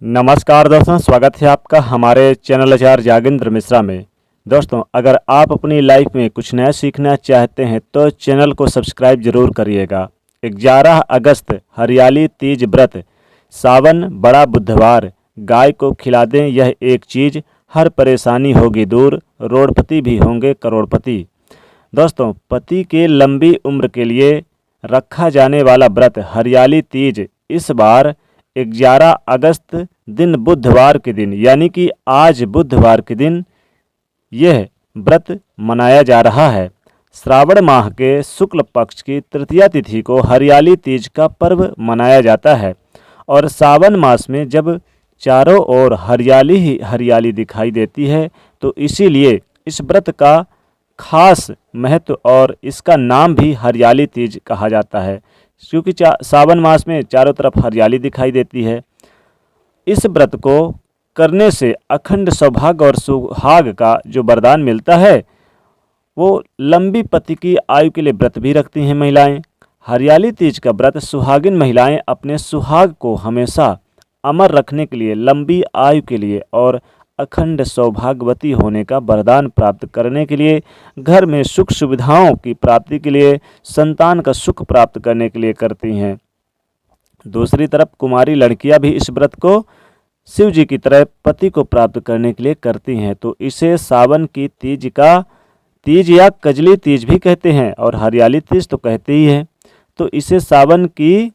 नमस्कार दोस्तों, स्वागत है आपका हमारे चैनल आचार्य जागेंद्र मिश्रा में। दोस्तों, अगर आप अपनी लाइफ में कुछ नया सीखना चाहते हैं तो चैनल को सब्सक्राइब जरूर करिएगा। 11 अगस्त हरियाली तीज व्रत, सावन बड़ा बुधवार, गाय को खिला दें यह एक चीज़, हर परेशानी होगी दूर, रोडपति भी होंगे करोड़पति। दोस्तों, पति के लंबी उम्र के लिए रखा जाने वाला व्रत हरियाली तीज इस बार 11 अगस्त दिन बुधवार के दिन यानी कि आज बुधवार के दिन यह व्रत मनाया जा रहा है। श्रावण माह के शुक्ल पक्ष की तृतीया तिथि को हरियाली तीज का पर्व मनाया जाता है और सावन मास में जब चारों ओर हरियाली ही हरियाली दिखाई देती है तो इसीलिए इस व्रत का खास महत्व और इसका नाम भी हरियाली तीज कहा जाता है, क्योंकि सावन मास में चारों तरफ हरियाली दिखाई देती है। इस व्रत को करने से अखंड सौभाग्य और सुहाग का जो वरदान मिलता है वो लंबी पति की आयु के लिए व्रत भी रखती हैं महिलाएं। हरियाली तीज का व्रत सुहागिन महिलाएं अपने सुहाग को हमेशा अमर रखने के लिए, लंबी आयु के लिए और अखंड सौभाग्यवती होने का वरदान प्राप्त करने के लिए, घर में सुख सुविधाओं की प्राप्ति के लिए, संतान का सुख प्राप्त करने के लिए करती हैं। दूसरी तरफ कुमारी लड़कियां भी इस व्रत को शिव जी की तरह पति को प्राप्त करने के लिए करती हैं। तो इसे सावन की तीज या कजली तीज भी कहते हैं और हरियाली तीज तो कहते ही हैं। तो इसे सावन की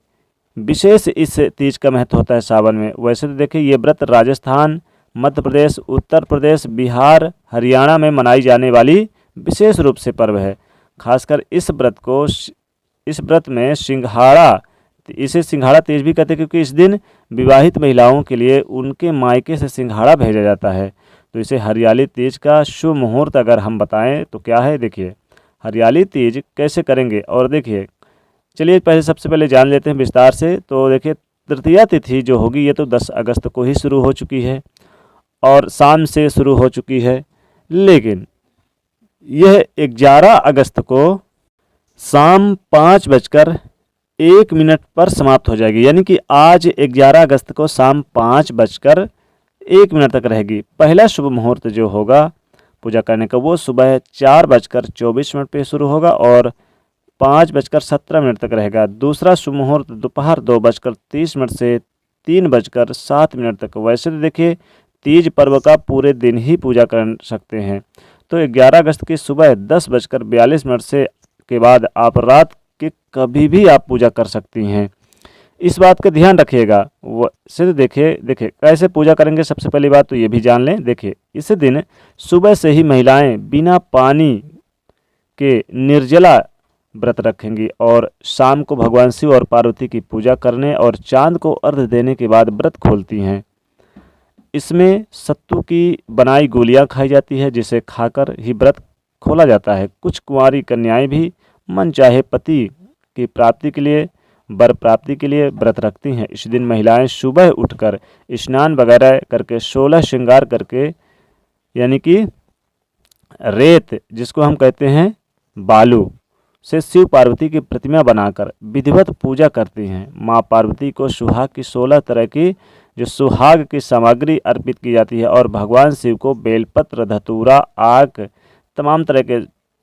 विशेष इस तीज का महत्व होता है सावन में। वैसे तो देखिए, ये व्रत राजस्थान, मध्य प्रदेश, उत्तर प्रदेश, बिहार, हरियाणा में मनाई जाने वाली विशेष रूप से पर्व है। खासकर इस व्रत में इसे सिंघाड़ा तीज भी कहते हैं, क्योंकि इस दिन विवाहित महिलाओं के लिए उनके मायके से सिंघाड़ा भेजा जाता है। तो इसे हरियाली तीज का शुभ मुहूर्त अगर हम बताएं तो क्या है, देखिए हरियाली तीज कैसे करेंगे। और देखिए, चलिए सबसे पहले जान लेते हैं विस्तार से। तो देखिए, तृतीया तिथि जो होगी ये तो 10 अगस्त को ही शुरू हो चुकी है और शाम से शुरू हो चुकी है, लेकिन यह 11 अगस्त को शाम 5:01 पर समाप्त हो जाएगी। यानी कि आज 11 अगस्त को शाम 5:01 तक रहेगी। पहला शुभ मुहूर्त जो होगा पूजा करने का वो सुबह 4:24 पे शुरू होगा और 5:17 तक रहेगा। दूसरा शुभ मुहूर्त दोपहर 2:30 से 3:07 तक। वैसे तो देखिए, तीज पर्व का पूरे दिन ही पूजा कर सकते हैं। तो 11 अगस्त की सुबह 10:42 से के बाद आप रात के कभी भी आप पूजा कर सकती हैं। इस बात का ध्यान रखिएगा। वैसे तो देखिए कैसे पूजा करेंगे। सबसे पहली बात तो ये भी जान लें। देखिए, इस दिन सुबह से ही महिलाएं बिना पानी के निर्जला व्रत रखेंगी और शाम को भगवान शिव और पार्वती की पूजा करने और चांद को अर्घ्य देने के बाद व्रत खोलती हैं। इसमें सत्तू की बनाई गोलियां खाई जाती है, जिसे खाकर ही व्रत खोला जाता है। कुछ कुंवारी कन्याएं भी मनचाहे पति की प्राप्ति के लिए, वर प्राप्ति के लिए व्रत रखती हैं। इस दिन महिलाएं सुबह उठकर स्नान वगैरह करके 16 श्रृंगार करके, यानी कि रेत जिसको हम कहते हैं बालू से शिव पार्वती की प्रतिमा बनाकर विधिवत पूजा करती हैं। माँ पार्वती को सुहाग की 16 तरह की जो सुहाग की सामग्री अर्पित की जाती है और भगवान शिव को बेलपत्र, धतूरा, आक, तमाम तरह के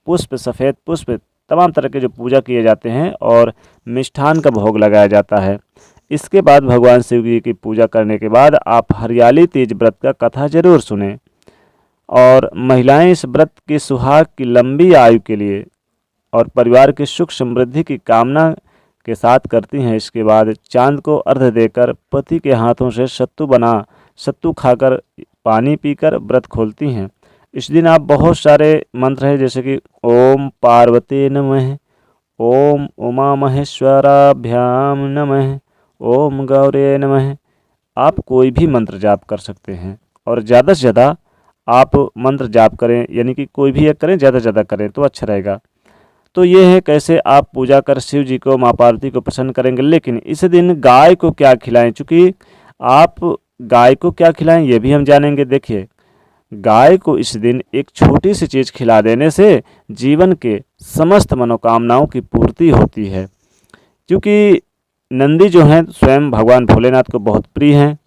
पुष्प, सफ़ेद पुष्प, तमाम तरह के जो पूजा किए जाते हैं और मिष्ठान का भोग लगाया जाता है। इसके बाद भगवान शिव जी की पूजा करने के बाद आप हरियाली तीज व्रत का कथा जरूर सुनें। और महिलाएं इस व्रत की सुहाग की लंबी आयु के लिए और परिवार की सुख समृद्धि की कामना के साथ करती हैं। इसके बाद चांद को अर्घ्य देकर पति के हाथों से सत्तू खाकर, पानी पीकर व्रत खोलती हैं। इस दिन आप बहुत सारे मंत्र हैं, जैसे कि ओम पार्वती नमः, ओम उमा महेश्वराभ्याम नमः, ओम गौरे नमः। आप कोई भी मंत्र जाप कर सकते हैं और ज़्यादा से ज़्यादा आप मंत्र जाप करें, यानी कि कोई भी एक करें, ज़्यादा से ज़्यादा करें तो अच्छा रहेगा। तो ये है कैसे आप पूजा कर शिव जी को, माँ पार्वती को प्रसन्न करेंगे। लेकिन इस दिन गाय को क्या खिलाएं, चूँकि आप गाय को क्या खिलाएं ये भी हम जानेंगे। देखिए, गाय को इस दिन एक छोटी सी चीज़ खिला देने से जीवन के समस्त मनोकामनाओं की पूर्ति होती है, क्योंकि नंदी जो हैं स्वयं भगवान भोलेनाथ को बहुत प्रिय हैं।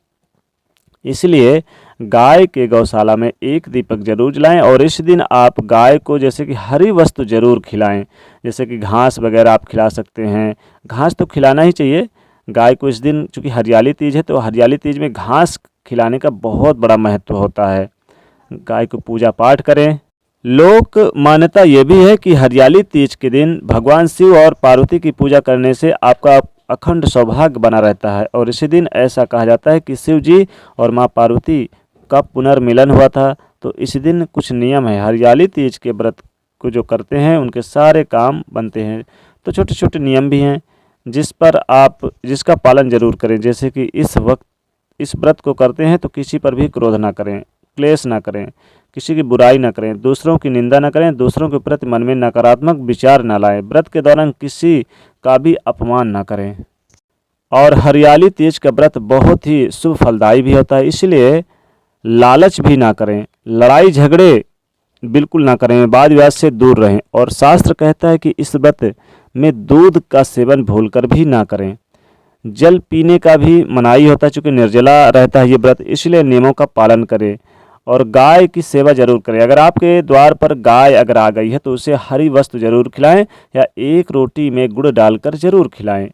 इसलिए गाय के गौशाला में एक दीपक जरूर जलाएं और इस दिन आप गाय को जैसे कि हरी वस्तु जरूर खिलाएं। जैसे कि घास वगैरह आप खिला सकते हैं, घास तो खिलाना ही चाहिए गाय को इस दिन, चूँकि हरियाली तीज है तो हरियाली तीज में घास खिलाने का बहुत बड़ा महत्व होता है। गाय को पूजा पाठ करें। लोक मान्यता ये भी है कि हरियाली तीज के दिन भगवान शिव और पार्वती की पूजा करने से आपका अखंड सौभाग्य बना रहता है और इसी दिन ऐसा कहा जाता है कि शिव जी और माँ पार्वती का पुनर्मिलन हुआ था। तो इसी दिन कुछ नियम है, हरियाली तीज के व्रत को जो करते हैं उनके सारे काम बनते हैं। तो छोटे छोटे नियम भी हैं जिसका पालन जरूर करें। जैसे कि इस वक्त इस व्रत को करते हैं तो किसी पर भी क्रोध ना करें, क्लेश ना करें, किसी की बुराई ना करें, दूसरों की निंदा ना करें, दूसरों के प्रति मन में नकारात्मक विचार ना लाएं, व्रत के दौरान किसी का भी अपमान ना करें। और हरियाली तीज का व्रत बहुत ही शुभ फलदायी भी होता है, इसलिए लालच भी ना करें, लड़ाई झगड़े बिल्कुल ना करें, वाद विवाद से दूर रहें। और शास्त्र कहता है कि इस व्रत में दूध का सेवन भूलकर भी ना करें। जल पीने का भी मनाही होता है, चूँकि निर्जला रहता है ये व्रत, इसलिए नियमों का पालन करें। और गाय की सेवा जरूर करें। अगर आपके द्वार पर गाय अगर आ गई है तो उसे हरी वस्तु जरूर खिलाएं या एक रोटी में गुड़ डालकर जरूर खिलाएं।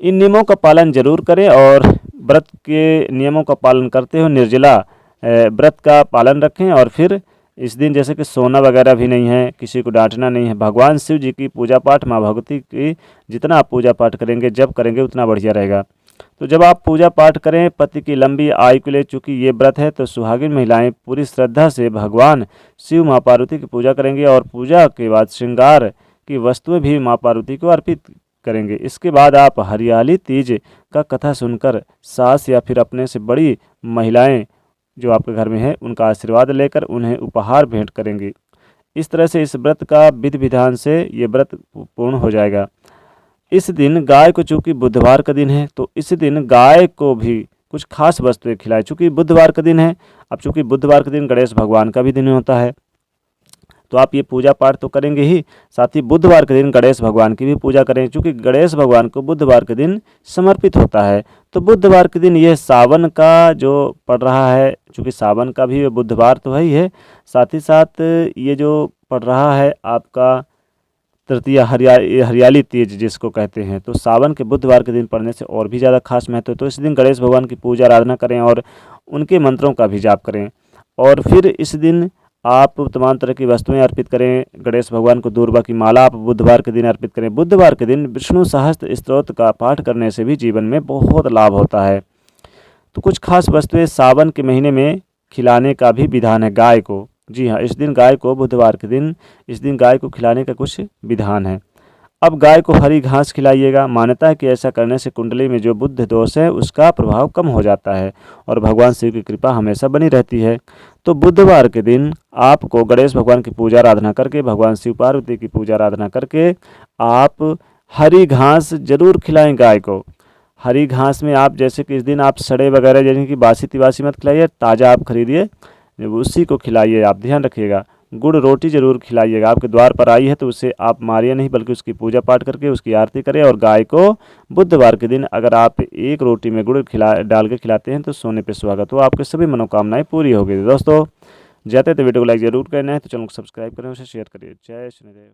इन नियमों का पालन जरूर करें और व्रत के नियमों का पालन करते हुए निर्जला व्रत का पालन रखें। और फिर इस दिन जैसे कि सोना वगैरह भी नहीं है, किसी को डांटना नहीं है। भगवान शिव जी की पूजा पाठ, माँ भगवती की जितना आप पूजा पाठ करेंगे, जब करेंगे उतना बढ़िया रहेगा। तो जब आप पूजा पाठ करें पति की लंबी आयु के लिए, चूँकि ये व्रत है तो सुहागिन महिलाएं पूरी श्रद्धा से भगवान शिव माँ पार्वती की पूजा करेंगे और पूजा के बाद श्रृंगार की वस्तुएं भी माँ पार्वती को अर्पित करेंगे। इसके बाद आप हरियाली तीज का कथा सुनकर सास या फिर अपने से बड़ी महिलाएं जो आपके घर में है उनका आशीर्वाद लेकर उन्हें उपहार भेंट करेंगे। इस तरह से इस व्रत का विधि विधान से ये व्रत पूर्ण हो जाएगा। इस दिन गाय को, चूँकि बुधवार का दिन है तो इस दिन गाय को भी कुछ खास वस्तुएं खिलाएं। चूँकि बुधवार का दिन है, अब चूँकि बुधवार के दिन गणेश भगवान का भी दिन होता है तो आप ये पूजा पाठ तो करेंगे ही, साथ ही बुधवार के दिन गणेश भगवान की भी पूजा करें। चूँकि गणेश भगवान को बुधवार के दिन समर्पित होता है तो बुधवार के दिन ये सावन का जो पड़ रहा है, चूँकि सावन का भी बुधवार तो है ही है, साथ ही साथ ये जो पड़ रहा है आपका तृतीय हरियाली तीज जिसको कहते हैं, तो सावन के बुधवार के दिन पढ़ने से और भी ज़्यादा खास महत्व है। तो इस दिन गणेश भगवान की पूजा आराधना करें और उनके मंत्रों का भी जाप करें। और फिर इस दिन आप तमाम तरह की वस्तुएं अर्पित करें। गणेश भगवान को दूर्वा की माला आप बुधवार के दिन अर्पित करें। बुधवार के दिन विष्णु सहस्त्र स्तोत्र का पाठ करने से भी जीवन में बहुत लाभ होता है। तो कुछ खास वस्तुएं सावन के महीने में खिलाने का भी विधान है गाय को। जी हाँ, इस दिन गाय को, बुधवार के दिन इस दिन गाय को खिलाने का कुछ विधान है। अब गाय को हरी घास खिलाइएगा। मान्यता है कि ऐसा करने से कुंडली में जो बुध दोष है उसका प्रभाव कम हो जाता है और भगवान शिव की कृपा हमेशा बनी रहती है। तो बुधवार के दिन आपको गणेश भगवान की पूजा आराधना करके, भगवान शिव पार्वती की पूजा आराधना करके आप हरी घास जरूर खिलाएं गाय को। हरी घास में आप जैसे कि इस दिन आप सड़े वगैरह यानी कि बासी तिबासी मत खिलाइए, ताज़ा आप खरीदिए, उसी को खिलाइए। आप ध्यान रखिएगा, गुड़ रोटी जरूर खिलाइएगा। आपके द्वार पर आई है तो उसे आप मारिए नहीं, बल्कि उसकी पूजा पाठ करके उसकी आरती करें। और गाय को बुधवार के दिन अगर आप एक रोटी में गुड़ डाल के खिलाते हैं तो सोने पे सुहागा, तो आपके सभी मनोकामनाएं पूरी हो गई। दोस्तों जाते तो वीडियो को लाइक जरूर करना है, तो चैनल को सब्सक्राइब करें, उसे शेयर करिए। जय श्री देव।